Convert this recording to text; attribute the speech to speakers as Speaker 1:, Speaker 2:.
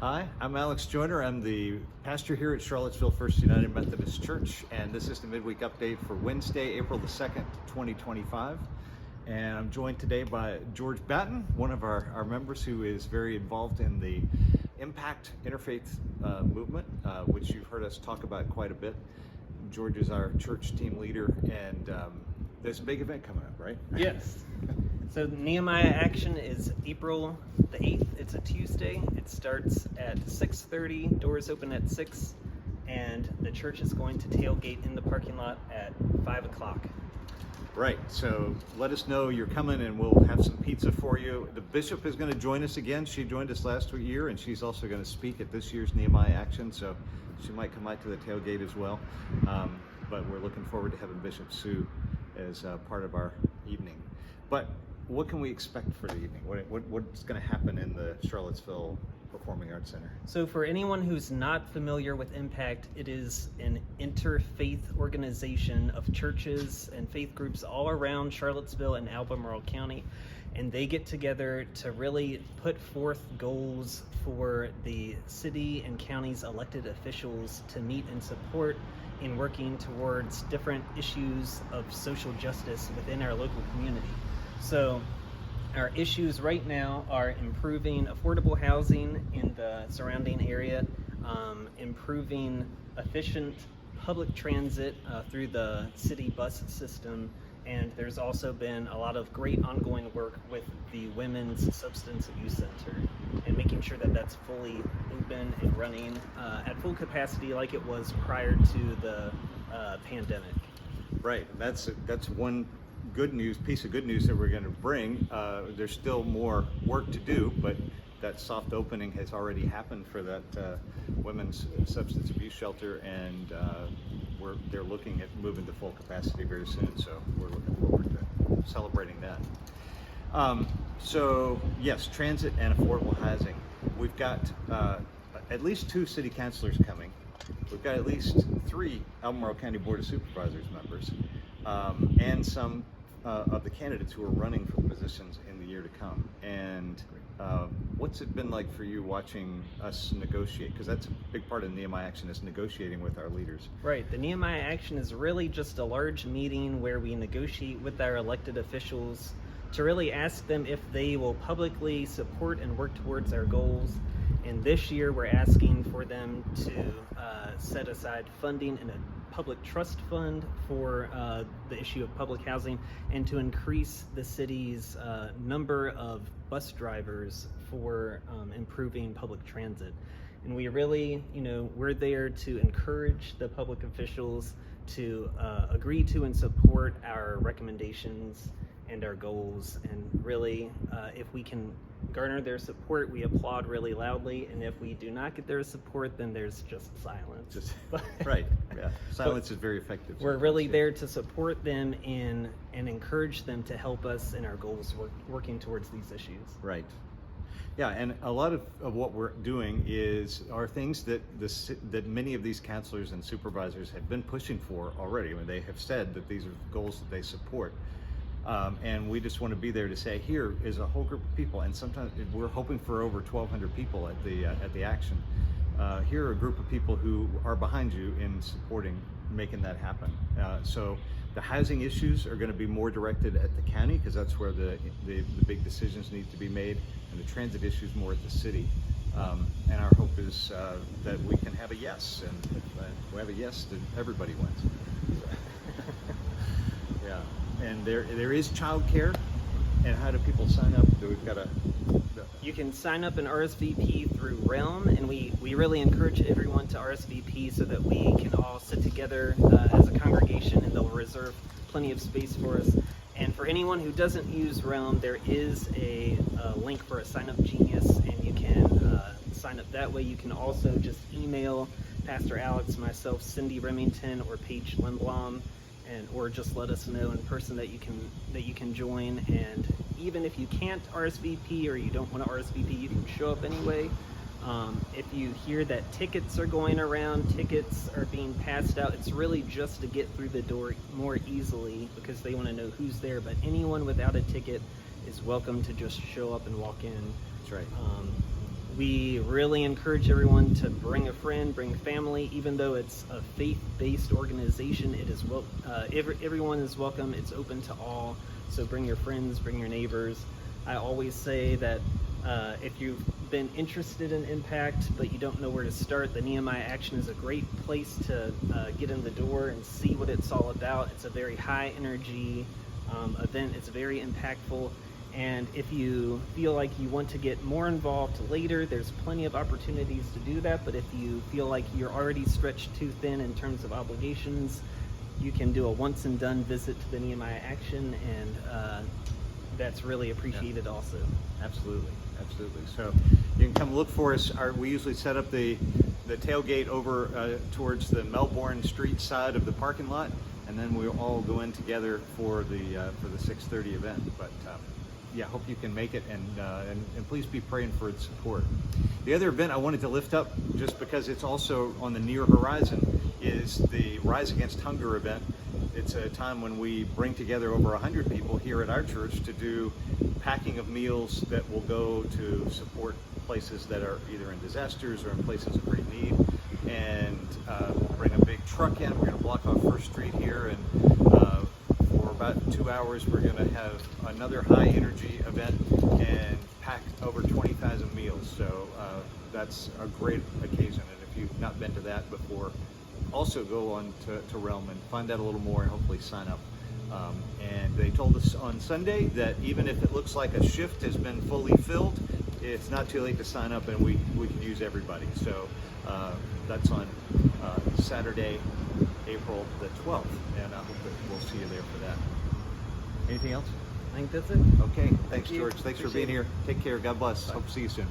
Speaker 1: Hi, I'm Alex Joyner. I'm the pastor here at Charlottesville First United Methodist Church, and this is the Midweek Update for Wednesday, April the 2nd, 2025. And I'm joined today by George Batten, one of our members who is very involved in the Impact Interfaith movement, which you've heard us talk about quite a bit. George is our church team leader, and there's a big event coming up, right?
Speaker 2: Yes. So Nehemiah Action is April the 8th. It's a Tuesday. It starts at 6:30. Doors open at 6, and the church is going to tailgate in the parking lot at 5 o'clock.
Speaker 1: Right. So let us know you're coming, and we'll have some pizza for you. The bishop is going to join us again. She joined us last year, and she's also going to speak at this year's Nehemiah Action. So she might come out to the tailgate as well. But we're looking forward to having Bishop Sue as part of our evening. But what can we expect for the evening? What's going to happen in the Charlottesville Performing Arts Center?
Speaker 2: So for anyone who's not familiar with Impact, it is an interfaith organization of churches and faith groups all around Charlottesville and Albemarle County. And they get together to really put forth goals for the city and county's elected officials to meet and support in working towards different issues of social justice within our local community. So our issues right now are improving affordable housing in the surrounding area, improving efficient public transit through the city bus system, and there's also been a lot of great ongoing work with the Women's Substance Abuse Center and making sure that that's fully open and running at full capacity like it was prior to the pandemic.
Speaker 1: Right. That's one piece of good news that we're going to bring. There's still more work to do, but that soft opening has already happened for that women's substance abuse shelter, and they're looking at moving to full capacity very soon. So we're looking forward to celebrating that. So yes, transit and affordable housing. We've got at least 2 city councilors coming. We've got at least 3 Albemarle County Board of Supervisors members, and some of the candidates who are running for positions in the year to come. And what's it been like for you watching us negotiate? Because that's a big part of Nehemiah Action, is negotiating with our leaders.
Speaker 2: Right. The Nehemiah Action is really just a large meeting where we negotiate with our elected officials to really ask them if they will publicly support and work towards our goals. And this year we're asking for them to set aside funding in a public trust fund for the issue of public housing, and to increase the city's number of bus drivers for improving public transit. And we really, we're there to encourage the public officials to agree to and support our recommendations and our goals. And really, if we can garner their support, we applaud really loudly, and if we do not get their support, then there's just silence.
Speaker 1: Right. Yeah. Silence is very effective.
Speaker 2: We're really there to support them and encourage them to help us in our goals, working towards these issues.
Speaker 1: Right. Yeah, and a lot of what we're doing are things that many of these counselors and supervisors have been pushing for already. I mean, they have said that these are goals that they support. And we just want to be there to say, here is a whole group of people, and sometimes we're hoping for over 1,200 people at the action. Here are a group of people who are behind you in supporting making that happen. So the housing issues are going to be more directed at the county, because that's where the big decisions need to be made, and the transit issues more at the city. And our hope is that we can have a yes, and if we have a yes, then everybody wins. Yeah. And there is childcare. And how do people sign up?
Speaker 2: You can sign up and RSVP through Realm, and we really encourage everyone to RSVP so that we can all sit together as a congregation, and they'll reserve plenty of space for us. And for anyone who doesn't use Realm, there is a link for a sign-up genius, and you can sign up that way. You can also just email Pastor Alex, myself, Cindy Remington, or Paige Lindblom, or just let us know in person that you can join. And even if you can't RSVP or you don't want to RSVP, you can show up anyway. If you hear that tickets are going around, tickets are being passed out, it's really just to get through the door more easily, because they want to know who's there. But anyone without a ticket is welcome to just show up and walk in.
Speaker 1: That's right.
Speaker 2: We really encourage everyone to bring a friend, bring family. Even though it's a faith-based organization, it is everyone is welcome. It's open to all. So bring your friends, bring your neighbors. I always say that if you've been interested in Impact but you don't know where to start, the Nehemiah Action is a great place to get in the door and see what it's all about. It's a very high energy event. It's very impactful. And if you feel like you want to get more involved later, there's plenty of opportunities to do that. But if you feel like you're already stretched too thin in terms of obligations, you can do a once and done visit to the Nehemiah Action, and that's really appreciated also.
Speaker 1: Absolutely. So you can come look for us. We usually set up the tailgate over towards the Melbourne Street side of the parking lot, and then we'll all go in together for the 6:30 event. But yeah, hope you can make it, and please be praying for its support. The other event I wanted to lift up, just because it's also on the near horizon, is the Rise Against Hunger event. It's a time when we bring together over 100 people here at our church to do packing of meals that will go to support places that are either in disasters or in places of great need. And we'll bring a big truck in. We're going to block off First Street here, and for about 2 hours we're going to have another high energy event and pack over 20,000 meals. So that's a great occasion, and if you've not been to that before, also go on to Realm and find out a little more and hopefully sign up. And they told us on Sunday that even if it looks like a shift has been fully filled, it's not too late to sign up, and we can use everybody. So that's on Saturday, April the 12th, and I hope that we'll see you there for that. Anything else?
Speaker 2: I think that's it.
Speaker 1: Okay, thanks,
Speaker 2: Thank you.
Speaker 1: George. Thanks for
Speaker 2: Appreciate
Speaker 1: being
Speaker 2: it.
Speaker 1: here. Take care. God bless.
Speaker 2: Bye.
Speaker 1: Hope to see you soon.